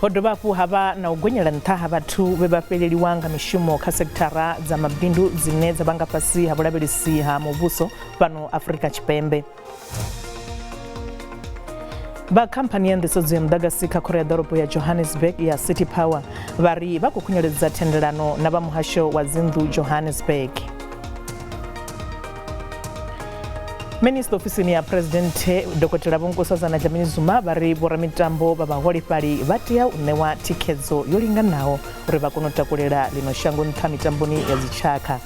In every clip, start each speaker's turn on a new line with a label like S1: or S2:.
S1: Hodobapu haba na ugwenyela ntaha batu bebapeleli wanga mishumo ka sektara za mabindu zine za banga pasi habulabelisi ha mubuso pano Afrika Chipembe. Ba kampani ya ndisozi mdagasi ka Korea doropo ya Johannesburg ya City Power bari bakukunyeleza tendelano na bamuhasho wa zindu Johannesburg. Minister ofisini ya President Dr. Bongosoza na Jamini Zuma bari bora mitambo baba holi pali batia unewa tikezo yolinga nao ureba kunota kulera lino shango nta mitamboni ya zichaka.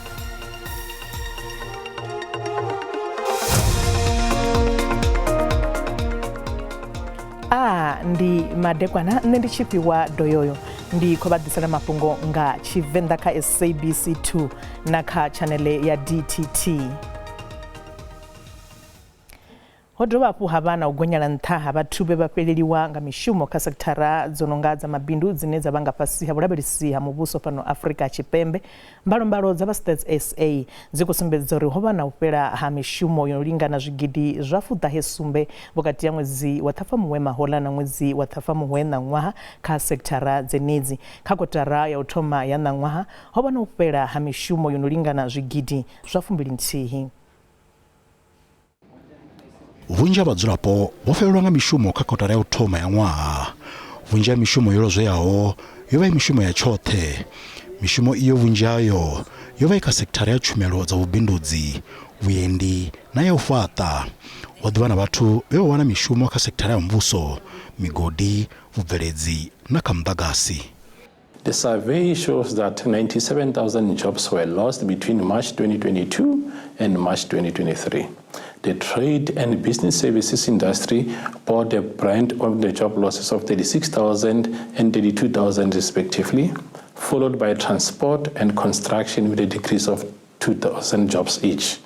S1: Ndi madekwana ndi chipi wa doyoyo ndi kobadisana Mafhungo nga Tshivenda ka SABC 2 na ka channel ya DTT. Hodobapu habana ugwenyala ntaha batu bebapeleliwa nga mishumo ka sektara zonongaza mabindu zineza banga pasi habulabelisi ha mubuso pano Afrika Chipembe mbalo za States SA zikusumbeza rihoba na upera ha mishumo yolinga na zigidi zvafuta hesumbe wakati ya mwezi watafamu wema hola na mwezi watafamu wena ngwaha ka sektara zenezi kakotara ya utoma ya ngwaha hoba na upera ha mishumo yolinga na zigidi zvafumbili ntihi.
S2: Vunja badzulapo wafelolanga mishumo kakotara ya utoma ya ngwaha vunja mishumo yolozo yao yoba mishumo ya chote mishumo iyo vunjayo yoba ika sektara ya chumelo za ubinduzi vuyendi na ya ufata wadubana batu bewa wana mishumo ka sektara ya mbuso migodi vuvelezi na kamdagasi.
S3: The survey shows that 97,000 jobs were lost between March 2022 and March 2023. The trade and business services industry bore the brunt of the job losses of 36,000 and 32,000 respectively, followed by transport and construction with a decrease of 2,000 jobs each.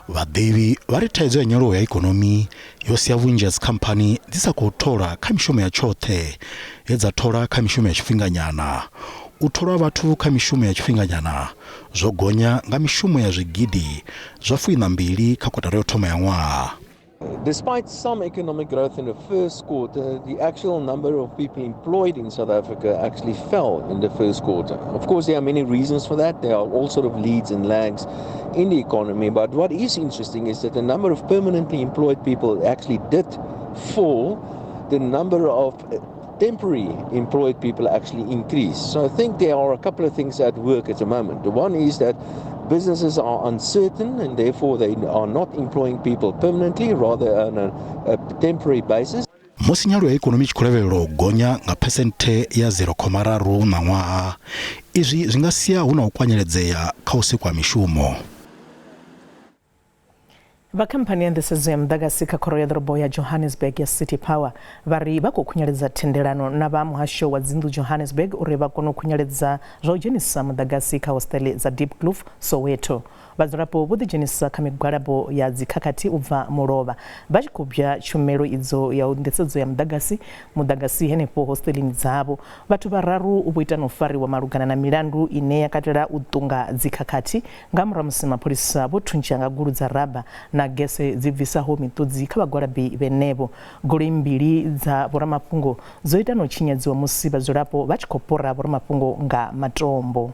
S2: Vadevi varitaizwa nyoro ya ekonomi yosi ya vunjas company disa kutora kamishumo ya chote yedza tora kamishumo ya chifinganyana utora vatu kamishumo ya chifinganyana zogonya nga mishumo ya zigidi zvafuina mbili kakotara yotoma ya ngwaha.
S4: Despite some economic growth in the first quarter, the actual number of people employed in South Africa actually fell in the first quarter. Of course, there are many reasons for that. There are all sort of leads and lags in the economy. But what is interesting is that the number of permanently employed people actually did fall. The number of temporary employed people actually increased. So I think there are a couple of things at work at the moment. The one is that businesses are uncertain and therefore they are not employing people permanently, rather on a temporary basis.
S2: Mosinyalo ya ekonomi chikulevelo gonya nga percente ya 0.3 na ngwaha izwi zingasia una ukwanyeledzea kausi kwa mishumo.
S1: Bakampani ya ndisozi mdagasi ka Korea doropo ya Johannesburg ya City Power bari bakukunyeleza tendelano na bamuhasho wa zindu Johannesburg ureba kono kunyeleza rojenisa mdagasi ka hosteli za Deep Kloof Soweto bazirapo budijenisa kamigwarabo ya zikakati uva muroba bajikubya chumero izo ya ndisozi ya mdagasi henepo hosteli zabo batu bararu ubuitano fari wa marugana na milandu ine yakatera utunga zikakati ngamra musima polisa butunjanga guru za raba na gese zivisa ho mitudzi kabagwarabi benebo goli mbili za bora Mafhungo zoitano chinyadziwa musiba zolapo bachikopora bora Mafhungo nga matombo.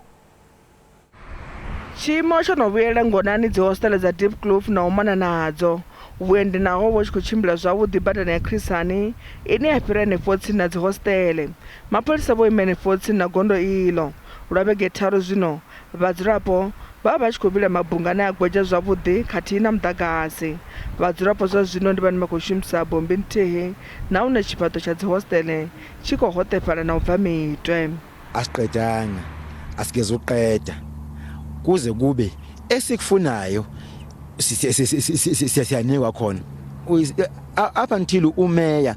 S5: Chimo chonovuyela ngonani dzi hostel za Deep Kloof na umana nadzo uende naho vochikuchimbila zwavudi badani ya Krisani ine yapira ne 14 na dzi hostel mapolisa vo imene 14 na gondo ilo ulabege taro zvino vadzirapo baba chikobila mabungana agweja zwavudi kati na mdagasi vadzirapo zwa zvino ndi vani makushimisa bombe ntehe na una chipato cha dzi hostel chiko hotepala na ubva mitwe
S6: asiqedanga asikezoqeda kuze kube esikufunayo siyanikwa khona up until umeya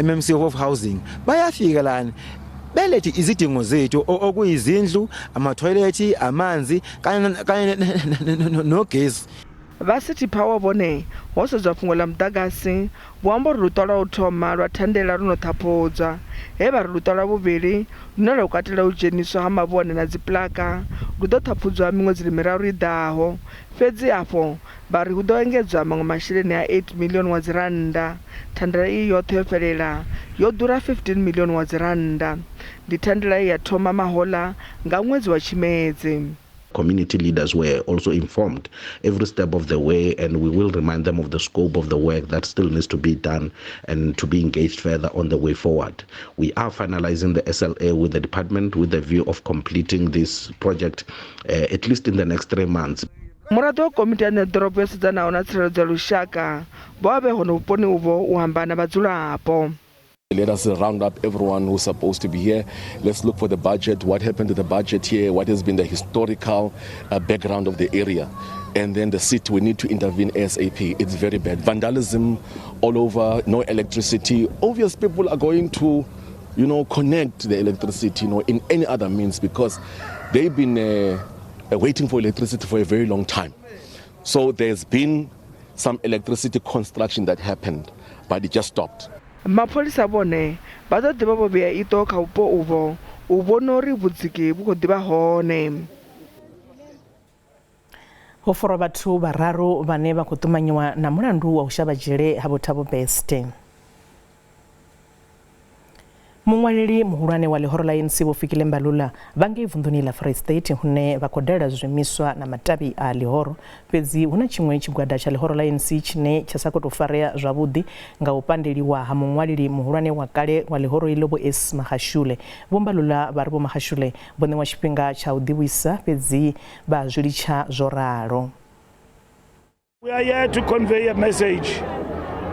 S6: MMC of housing bayafika lana belethi izidingo zethu okuyizindlu ama toilet amanzi kanye nogesi.
S5: vha City Power vhone ho sedzwa fhungo ḽa muḓagasi vho amba uri luṱwa lwa u thoma lwa thandela lu no ṱhaphudza he vha ri luṱwa lwa vhuvhili lune lwa katela u dzheniswa ha mavhone na dziplaka lu ḓo ṱhaphudzwa miṅwedzi miraru i ḓaho fhedzi afho vha ri hu ḓo engedzwa maṅwe masheleni a 8 miḽioni wa dzi rannda. Thandela iyi yoṱhe yo fhelela yo ḓura 15 miḽioni wa dzi rannda. Ndi thandela iyi ya thoma mahoḽa nga ṅwedzi wa Tshimedzi.
S7: Community leaders were also informed every step of the way, and we will remind them of the scope of the work that still needs to be done and to be engaged further on the way forward. We are finalizing the SLA with the department with the view of completing this project at least in the next 3 months.
S5: Muraḓo wa komiti ya ḓorobo yo sedzanaho na tsireledzo ya lushaka vho a vhe hone vhuponi uvho u amba na vhadzulapo.
S8: Let us round up everyone who's supposed to be here. Let's look for the budget, what happened to the budget here, what has been the historical background of the area. And then the city, we need to intervene ASAP. It's very bad. Vandalism all over, no electricity. Obvious people are going to, connect the electricity, in any other means because they've been waiting for electricity for a very long time. So there's been some electricity construction that happened, but it just stopped.
S5: Mapholisa vhone vha ḓo ḓivha vho vhea iṱo kha vhupo uvho u vhona uri vhudziki vhu khou ḓivha hone.
S1: Ho fora vhathu vhararu vhane vha khou ṱumanyiwa na mulandu wa u shavha dzhele ha Thabo Best. Muṅwaleli muhulwane wa ḽihoro ḽa ANC Vho Fikile Mbalula vha ngei vunḓuni ḽa Free State hune vha khou dalela zwiimiswa na matavhi a ḽihoro fhedzi hu na tshiṅwe tshigwada tsha ḽihoro ḽa ANC tshine tsha sa khou tou farea zwavhuḓi nga u pandeliwa ha muṅwaleli muhulwane wa kale wa ḽihoro iḽo Vho S Mahashule. Vho Mbalula vha ri Vho Mahashule vho ṋewa tshifhinga tsha u ḓivhuisa fhedzi vha zwi litsha zwo ralo.
S9: We are here to convey a message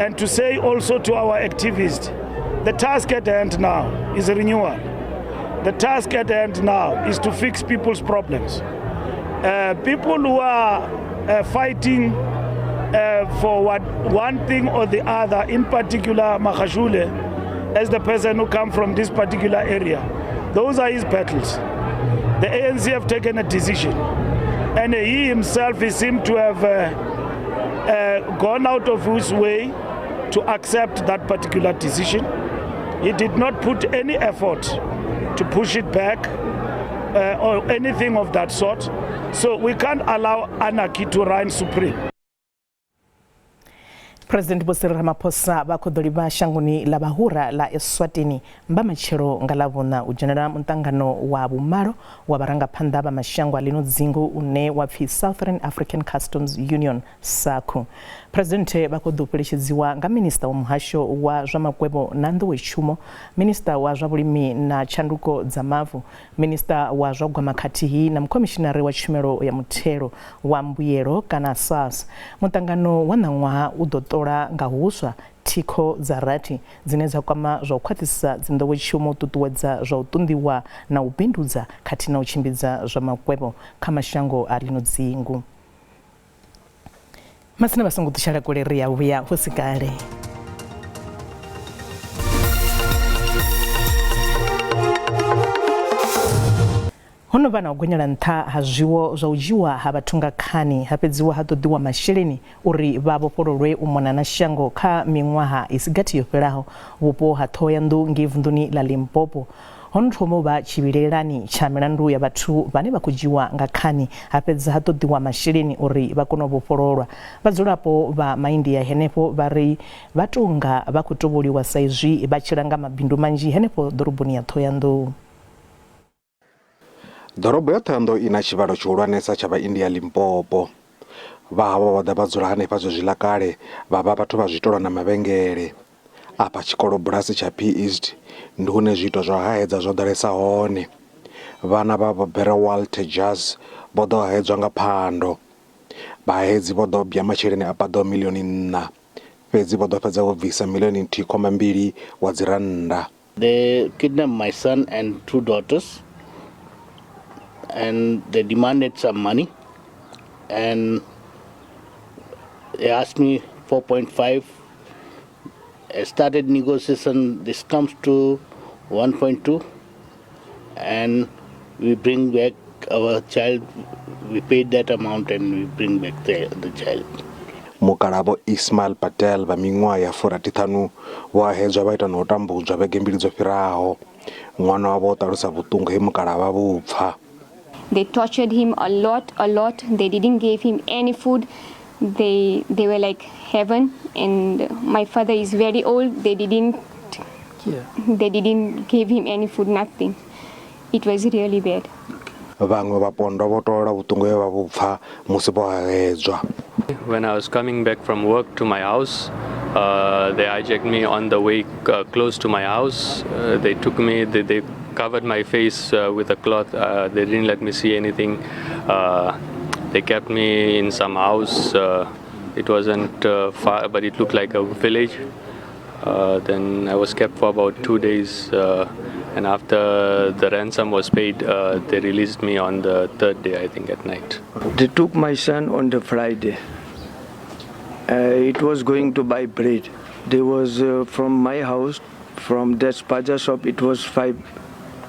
S9: and to say also to our activists, the task at hand now is renewal. The task at hand now is to fix people's problems. People who are fighting for one thing or the other, in particular Mahashule, as the person who comes from this particular area, those are his battles. The ANC have taken a decision, and he himself seems to have gone out of his way to accept that particular decision. He did not put any effort to push it back or anything of that sort. So we can't allow anarchy to reign supreme.
S1: President Cyril Ramaphosa vha khou ḓo livha shangoni ḽa Bahura ḽa Eswatini mba matshelo nga ḽavhuṋa u dzhenela muṱangano wa vhumalo wa vharangaphanḓa vha mashango a ḽino dzingu une wa pfi Southern African Customs Union SACU. President vha khou ḓo fheletshedziwa nga minista wa muhasho wa zwa makwevho na nḓowetshumo, minista wa zwa vhulimi na tshanduko dza mavu, minista wa zwa gwama khathihi na mukomishinari wa tshumelo ya muthelo wa mbuyelo kana SARS. Muṱangano wa ṋaṅwaha u ḓo ṱola nga huswa thikho dza rathi dzine dza kwama zwa u khwaṱhisa dzinḓowetshumo u ṱuṱuwedza zwa u ṱunḓiwa na u bindudza khathihi na u tshimbidza zwa makwevho kha mashango a ḽino dzingu. Masina vha songo ṱutshela kule ri ya vhuya hu si kale. Hono vha na u gonyela nṱha ha zwiwo zwa u dzhiwa ha vhathu nga khani ha fhedziwa ha ṱoḓiwa masheleni uri vha vhofhololwe u mona na shango kha miṅwaha i si gathi yo fhelaho vhupo ha Thohoyandou ngei vunḓuni ḽa Limpopo. Hono thoma u vha tshivhilelani tsha milandu ya vhathu vhane vha khou dzhiwa nga khani ha fhedza ha ṱoḓiwa masheleni uri vha kone u vhofhololwa. Vhadzulapo vha Maindia henefho vha ri vha tonga vha khou tovholiwa sa izwi vha tshila nga mabindu manzhi henefho ḓoroboni ya Thohoyandou.
S10: Ḓorobo ya Thohoyandou ina tshivhalo tshihulwanesa tsha vhaindia Limpopo. Vha havho vha ḓa vha dzula hanefha zwo zwi ḽa kale vha vha vhathu vha zwitolo na mavhengele. Afha tshikolo bulasi tsha P East ndi hune zwiito zwa haedza zwo ḓalesa hone. Vhana vha Bera Walter Jazz vho ḓo haedzwa nga phando. Vhahedzi vho ḓo bya masheleni a paḓaho miḽioni 4 fhedzi vho ḓo fhedza vho bvisa miḽioni 1.2 wa dzi rannda.
S11: They kidnapped my son and 2 daughters. And they demanded some money, and they asked me 4.5. I started negotiation. This comes to 1.2, and we bring back our child we paid that amount and we bring back the child.
S10: Mukalabo Ismail Patel va miṅwaha ya 45 wa hedzwa vha ita no tambudzwa vhege mbili dzo fhiraho. Ṅwana wavho o ṱalusa vhuṱungu he mukalaba vhupfa.
S12: They tortured him a lot. They didn't give him any food. They were like heaven, and my father is very old. They didn't give him any food, nothing. It was really bad.
S10: Vhaṅwe vhapondwa vho tola vhuṱungu he vha vhupfa musi vho hedzwa.
S13: When I was coming back from work to my house, they hijacked me on the way close to my house. They took me, they covered my face with a cloth. They didn't let me see anything. They kept me in some house. It wasn't far, but it looked like a village. Then I was kept for about 2 days. And after the ransom was paid, they released me on the 3rd day, I think, at night.
S14: They took my son on the Friday. It was going to buy bread. There was from my house, from that spaja shop, it was 5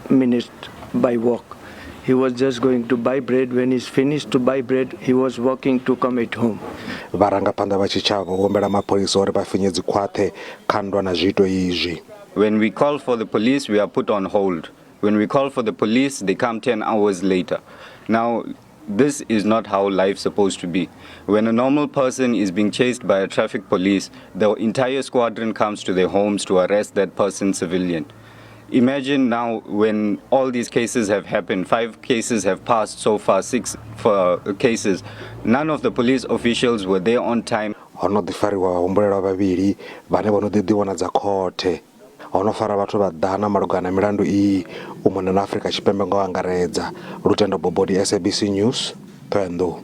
S14: minutes by walk. He was just going to buy bread. When he's finished to buy bread, he was walking to come at home.
S10: Varangapanda va tshitshavha vho humbela mapholisa uri vha finye dzikhwaṱhe kha ndwa na zwiito izwi.
S15: When we call for the police, we are put on hold. When we call for the police, they come 10 hours later. Now, this is not how life's supposed to be. When a normal person is being chased by a traffic police, the entire squadron comes to their homes to arrest that person civilian. Imagine now when all these cases have happened, 5 cases have passed so far, 6 cases. None of the police officials were there on time.
S10: Hono ḓifariwa vhahumbulela vhavhili vhane vho no ḓiwana dza khothe. Hono fara vhathu vha ḓana malugana milandu iyi u mona na Afrika Tshipembe ngo angaredza. Lutendo Bobodi, SABC News, Thohoyandou.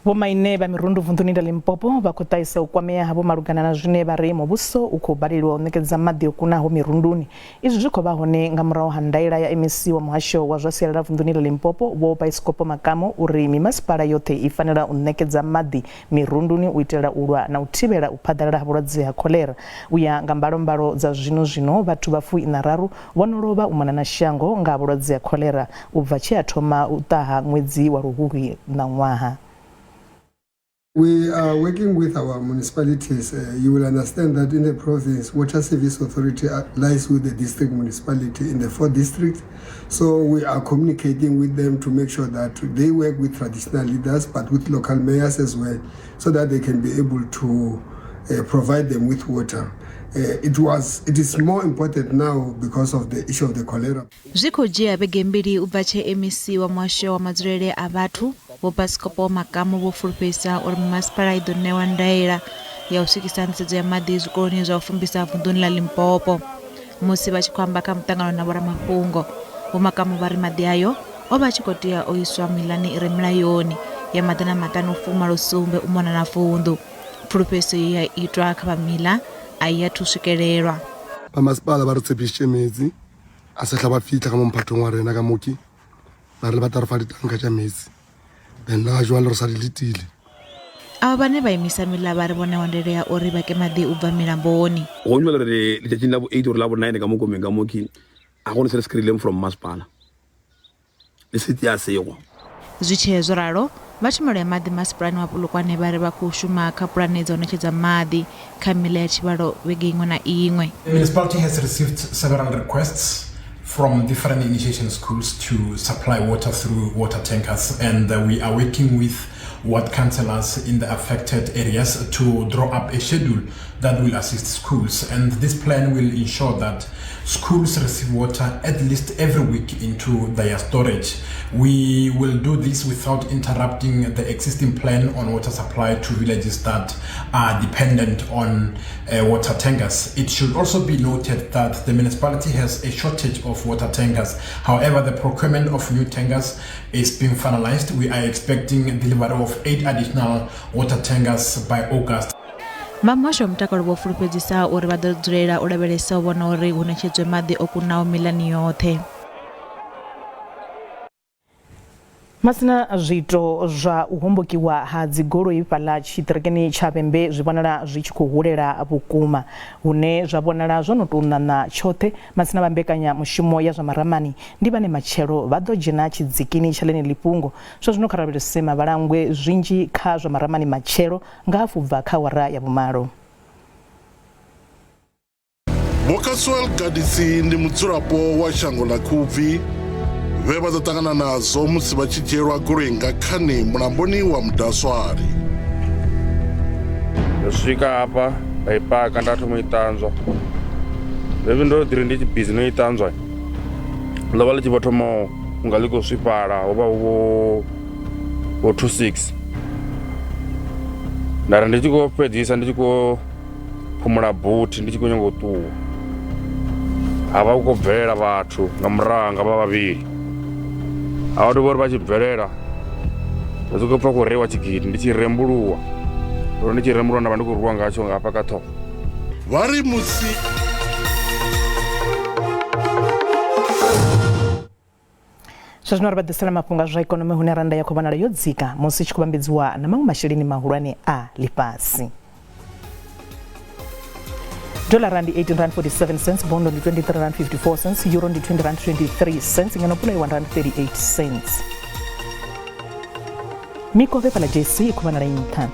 S1: Vho maine vha mirundu vunḓuni ḽa Limpopo vha khou ṱahisa u kwamea havho malugana na zwine vha ri muvhuso u khou balelwa u ṋekedza maḓi o kunaho mirunduni. Izwi zwi khou vha hone nga murahu ha ndaela ya MEC wa muhasho wa zwa sialala vunḓuni ḽa Limpopo Vho Baiskopo Makamo uri mimasipala yoṱhe i fanela u ṋekedza maḓi mirunduni u itela u lwa na u thivhela u phaḓalala ha vhulwadze ha kholera. U ya nga mbalombalo dza zwino vhathu vha 43 vho no lovha u mona na shango nga vhulwadze ha kholera u bva tshe a thoma u ṱaha ṅwedzi wa Luhuhi na ṅwaha.
S16: We are working with our municipalities. You will understand that in the province, Water Service Authority lies with the district municipality in the 4 districts. So we are communicating with them to make sure that they work with traditional leaders, but with local mayors as well, so that they can be able to provide them with water. It is more important now because of the issue of the cholera.
S17: Zwiko jia vhege mbili u bva tshe MEC wa muhasho wa madzulele a vhathu Vho Baiskopo Makamo vho fulufhedzisa uri mimasipala i ḓo ṋewa ndaela ya u swikisa nḓisedzo ya maḓi zwikoloni zwa u fumbisa vunḓuni ḽa Limpopo. Musi vha tshi khou amba kha muṱangano na vhoramafhungo, Vho Makamo vha ri maḓi ayo o vha tshi khou tea o iswa miḽani i re milayoni ya maḓana maṱanu fumalo sumbe u mona na vunḓu. Pfulufhedzo ya itwa kha vhamila a ya thu swikelelwa.
S16: Masipala ba re tshepisitše metsi a se tla ba fitlha ka mo mphatong wa rena ka moki ba re ba tla re fa ditanka tša metsi then na jwale re sa di letile.
S17: Aba bane ba imisa mila ba re bone wandele ya uri ba ke maḓi u bva milamboni.
S18: Go nwa le letšatšing la bo 8 or la bo 9 ka mo komeng ka moki a gone se re skrileng from masipala le seti ya sego.
S17: Zwi tshe zwo ralo vha tshumelo ya maḓi masipalani wa Polokwane vha ri vha khou shuma kha pulane dza u ṋetshedza maḓi kha mila ya tshivhalo vhege iṅwe na iṅwe.
S19: The municipality has received several requests from different initiation schools to supply water through water tankers, and we are working with ward councillors in the affected areas to draw up a schedule that will assist schools, and this plan will ensure that schools receive water at least every week into their storage. We will do this without interrupting the existing plan on water supply to villages that are dependent on water tankers. It should also be noted that the municipality has a shortage of water tankers. However, the procurement of new tankers is being finalized. We are expecting delivery of 8 additional water tankers by August.
S17: Muhasho wa mutakalo vho fulufhedzisa uri vha ḓo dzulela u lavhelesa u vhona uri hu ṋetshedzwe maḓi o kunaho miḽani yoṱhe.
S1: Masina zwiito zwa uhombokiwa ha dzigoloi fhaḽa tshiṱirikini tsha Vhembe zwi vhonala zwi tshi khou hulela vhukuma hune zwa vhonala zwo no tou ṋaṋa tshoṱhe. Masina vha mbekanya mushumo ya zwa maramani ndi vhane matshelo vha ḓo dzhena tshidzikini tsha ḽeneḽi fhungo. Zwa zwino kha lavhelesema vhalangwe zwinzhi kha zwa maramani matshelo nga hafu bva kha awara ya vhumalo.
S20: Mokaswel Gadisi ndi mudzulapo wa shango ḽa Khubvi vhe vha ḓo ṱangana nazo musi vha tshi dzhielwa goloi nga khani mulamboni wa Mudaswari.
S21: Ndo swika hafha nda i paka nda thoma u i ṱanzwa vheve ndo ḓiri ndi tshi bizi no i ṱanzwa ḽo vha ḽi tshi vho thoma unga ḽi khou swifhala ho vha hu 26 ndari ndi tshi khou fhedzisa ndi tshi khou phumula buthi ndi tshi khou nyanga u ṱuwa havha hu khou bvelela vhathu nga muranga vha vhavhili havha ndo vhori vha tshi bvelela ndo sokou pfa khou reiwa tshigidi ndi tshi rembuluwa uri ndi tshi rembuluwa nda vha ndi khou rwiwa ngatsho nga hafha kha ṱhoho
S20: vha ri musi
S1: zwa zwino ri vha ḓisela mafhungo a zwa ikonomi hune randa ya khou vhonala yo dzika musi tshi khou vhambedziwa na maṅwe masheleni mahulwane a ḽifhasi. Dollar rand 18.47 cents, bond on 23.54 cents, euro on 20.23 cents, ngano pula 1.38 cents. Miko vepa la JC ikubana la inta.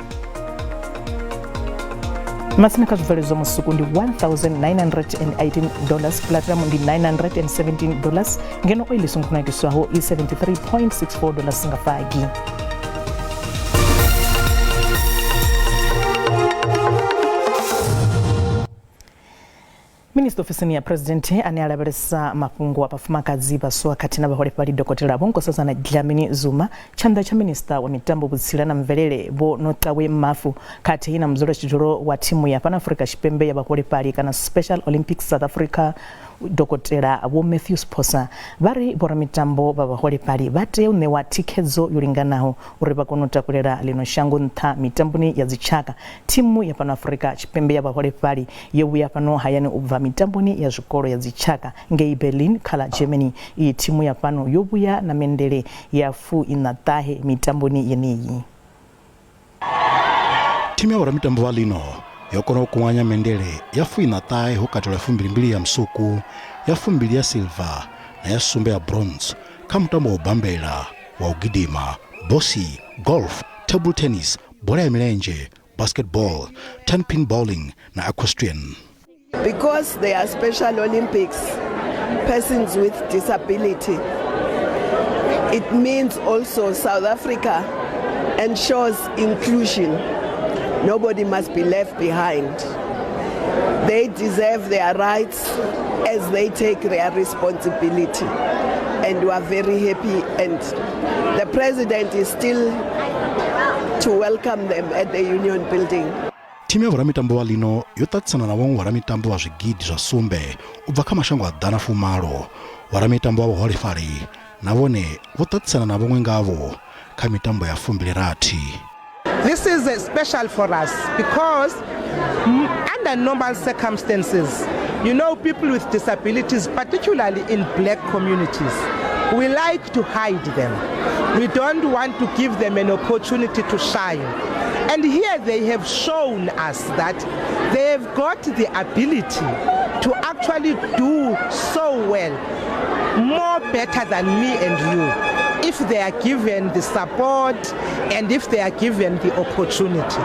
S1: Masina kazubelezo musuku ndi $1,918, platinum ndi $917, ngeno oil sungu kuna itiswaho i $73.64 singafagi. Minister ofisini ya President ane alavhelesa mafhungo a vhafumakadzi vhaswa khathihi na vhaholefhali Dokotela Vho Nkosazana Dlamini Zuma, tshanḓa tsha minista wa mitambo vhutsila na mvelele Vho Notawe Mafu khathihi na mudzulatshidulo wa thimu ya Pan Africa Tshipembe ya vhaholefhali kana Special Olympics South Africa Dokotela Vho Matthew Sposa vha ri vhoramitambo vha vhaholefhali vha tea u ṋewa thikhedzo yo linganaho uri vha kone u takulela ḽino shango nṱha mitamboni ya dzitshaka. Thimu ya Pan Africa Tshipembe ya vhaholefhali yo vhuya fhano hayani u bva mitamboni ya zwikolo ya dzitshaka ngei Berlin kha ḽa Germany. Iyi thimu ya fhano yo vhuya na mendele ya 49 mitamboni yeneyi.
S2: Thimu ya vhoramitambo vha ḽino yo kona u kunganya mendele ya 49 ho katelwa 22 ya msuku, ya 2 ya silver na ya sumbe ya bronze kha mutambo wa bambela, wa u gidima, bosi, golf, table tennis, bola ya milenzhe, basketball, 10-pin bowling na equestrian.
S22: Because they are Special Olympics, persons with disability, it means also South Africa ensures inclusion. Nobody must be left behind. They deserve their rights as they take their responsibility. And we are very happy, and the President is still to welcome them at the Union Building.
S2: Thimu ya vhoramitambo vha ḽino yo tatisana na vhaṅwe vhoramitambo vha zwigidi zwa sumbe u bva kha mashango a ḓana fumalo. Vhoramitambo vha vhaholefhali na vhone vho tatisana na vhaṅwe ngavho kha mitambo ya 26.
S23: This is special for us because under normal circumstances, you know, people with disabilities, particularly in black communities, we like to hide them. We don't want to give them an opportunity to shine. And here they have shown us that they have got the ability to actually do so well, more better than me and you, if they are given the support and if they are given the opportunity.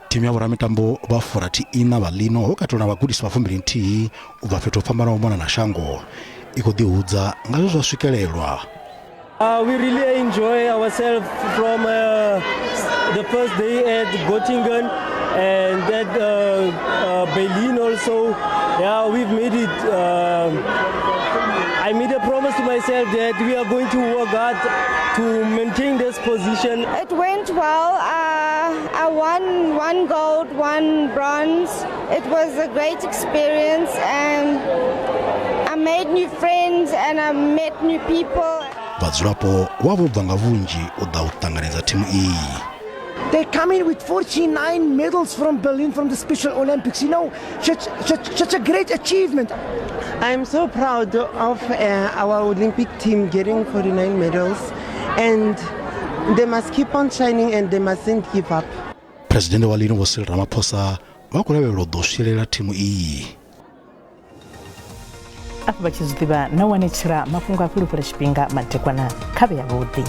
S2: Thimu ya vhoramitambo vha 40 vha ḽino ho katelwa na vhagudisi vha 21 u bva fhethu ho fhambanaho mona na shango i khou ḓihudza nga zwe zwa swikelelwa.
S24: We really enjoy ourselves from the first day at Göttingen and at Berlin also. Yeah, we've made it. I made a promise to myself that we are going to work hard to maintain this position.
S25: It went well. I won 1 gold, 1 bronze. It was a great experience, and I made new friends and I met new people.
S2: Vhadzulapo vhavho bva nga vhunzhi u ḓa u ṱanganedza thimu iyi.
S26: They come in with 49 medals from Berlin from the Special Olympics. You know, such a great achievement.
S27: I'm so proud of our Olympic team getting 49 medals, and
S23: They must keep on shining and they mustn't give up.
S2: President wa lino Cyril Ramaphosa wa kulavhelelwa ḓo swielela thimu iyi.
S1: Afha vha tshi zwiḓivha na wanetshira mafhungo a fhulufhela tshifhinga madekwana khavhe ya vhuḓi.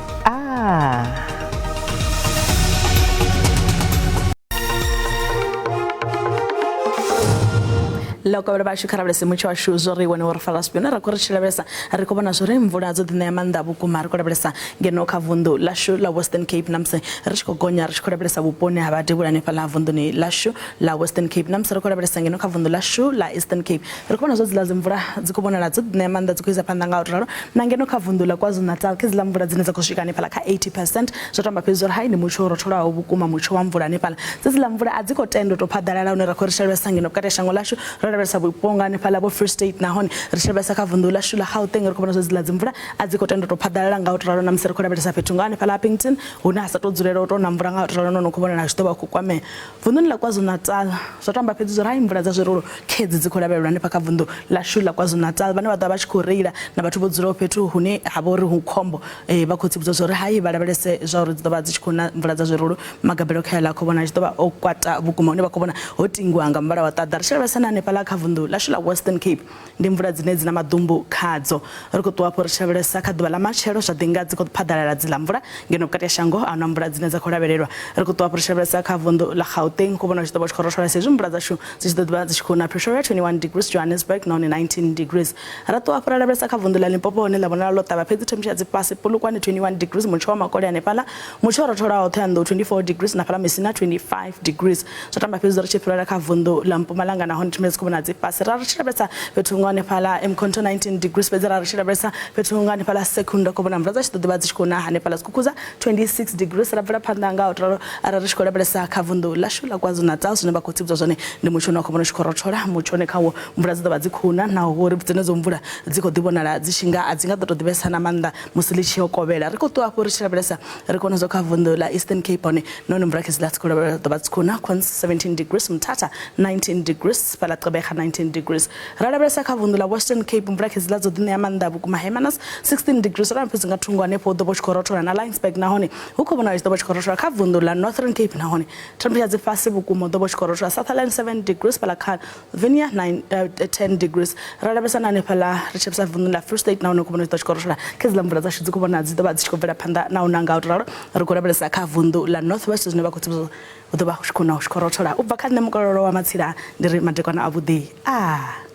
S3: Loko vha vha shikara vhese mutsho washu zwo ri wane uri falaspiona ra khori tshilabesa ri khou vhona zwo ri mvula dzo ḓina ya maanḓa vhukuma ri khou lavhelesa ngeno kha vunḓu ḽashu ḽa Western Cape namse ri tshi khou gonya ri tshi khou lavhelesa vhuponi ha vhadevhula hanefhaḽa vunḓuni ḽashu ḽa Western Cape namse ri khou lavhelesa ngeno kha vunḓu ḽashu ḽa Eastern Cape ri khou vhona zwo dziḽa dzi mvula dzi khou vhonala dzo ḓina ya maanḓa dzi khou isa phanḓa nga u ralo na ngeno kha vunḓu ḽa KwaZulu-Natal kha dziḽa mvula dzine dza khou swika hanefhaḽa kha 80% zwo tamba fhedzi uri hai ndi mutsho wo rotholaho vhukuma mutsho wa mvula hanefhaḽa dziḽa mvula a dzi khou tenda u tou phaḓalala hune ra khou ri tshilabesa ngeno vhukati ha shango ḽashu ro lavhelesa vhuponga hanefhaḽa vho Free State nahone ri tshilabesa kha vunḓu ḽashu ḽa Gauteng ri khou vhona zwo dziḽa dzi mvula a dzi khou tenda u tou phaḓalala nga u ralo na musi ri khou lavhelesa fhethu nga hanefhaḽa Appington hune ha sa tou dzulela u tou na mvula nga u ralo no khou vhonala zwi ḓo vha khou kwamea vunḓuni ḽa KwaZulu-Natal zwo tamba fhedzi zwo ri hai mvula dza zwirolo khedzi dzi khou lavhelelwa hanefha kha vunḓu ḽashu ḽa KwaZulu-Natal vhane vha ḓa vha tshi khou reila na vhathu vho dzulaho fhethu hune ha vha uri hu khombo vha khou tsivhudza zwo ri hai vha lavhelese zwa uri dzi ḓo vha dzi tshi khou na mvula dza zwirolo magabelo kha ḽa khou vhona tshi ḓo vha o kwata vhukuma hune vha khou vhona ho tingiwa nga muvhala wa ṱaḓa ri tshi lavhelesa na hanefhaḽa kha vunḓu ḽashu ḽa Western Cape ndi mvula dzine dzi na maḓumbu khadzo ri khou ṱuwa afho ri tshi lavhelesa kha ḓuvha ḽa matshelo zwa ḓi nga dzi khou phaḓalala dziḽa mvula ngeno vhukati ha shango a huna mvula dzine dza khou lavhelelwa ri khou ṱuwa afho ri tshi lavhelesa kha vunḓu ḽa Gauteng khou vhona tshi ḓo vha tshi khou rothola sa izwi mvula dzashu dzi tshi ḓo ḓivha dzi tshi khou na Pretoria 21 degrees Johannesburg nahone 19 degrees ra ṱuwa afho ra lavhelesa kha vunḓu ḽa Limpopo hone ḽa vhonala ḽo ṱavha fhedzi temperature dzi fhasi Polokwane 21 degrees mutsho wa makole hanefhaḽa mutsho wo rotholaho Thohoyandou 24 degrees na fhaḽa Messina 25 degrees zwo tamba fhedzi ri tshi fhirela kha vunḓu ḽa Mpumalanga nahone temperature dzi khou vhona dzi fhasi ra ri tshi lavhelesa fhethu nga hanefhaḽa Mkhonto 19 degrees fhedzi ra ri tshi lavhelesa fhethu nga hanefhaḽa Secunda khou vhona mvula dza tshi ḓo ḓivha dzi tshi khou na hanefhaḽa Skukuza 26 degrees ra bvela phanḓa nga u ralo ara ri tshi khou lavhelesa kha vunḓu ḽashu ḽa KwaZulu-Natal zwine vha khou tsivhudza zwone ndi mutsho une wa khou vhona tshi khou rothola mutsho une khawo mvula dzi ḓo vha dzi khou na naho uri dzenedzo mvula dzi khou ḓi vhonala dzi tshi nga a dzi nga ḓo tou ḓivhesa na maanḓa musi ḽi tshi yo kovhela ri khou ṱuwa afho ri tshi lavhelesa ri kona zwo kha vunḓu ḽa Eastern Cape hone nahone mvula khezi ḽa dzi khou ḓo vha dzi khou na 17 degrees Mthatha 19 degrees fhaḽa Gqeberha 19 degrees ra lavhelesa kha vunḓu ḽa Western Cape mvula khezi ḽa dzo ḓi ṋea maanḓa vhukuma Hermanus 16 degrees ra fhedzi nga thungo hanefho ḓo vha tshi khou rothola na Linesburg nahone hu khou vhona tshi ḓo vha tshi khou rothola kha vunḓu ḽa Northern Cape nahone temperature dzi fhasi vhukuma ḓo vha tshi khou rothola Sutherland 7 degrees fhaḽa Calvinia 10 degrees ra lavhelesa na hanefhaḽa ri tshi lavhelesa vunḓu ḽa Free State nahone hu khou vhona tshi ḓo tshi khou rothola khezi ḽa mvula dzashu dzi khou vhona dzi ḓo vha dzi tshi khou bvela phanḓa na u na nga u ralo ri khou lavhelesa kha vunḓu ḽa North West zwine vha khou tsivhudza hu ḓo vha hu tshi khou na hu tshi khou rothola u bva kha nṋe mukololo wa Matsila ndi ri madekwana a vhuḓi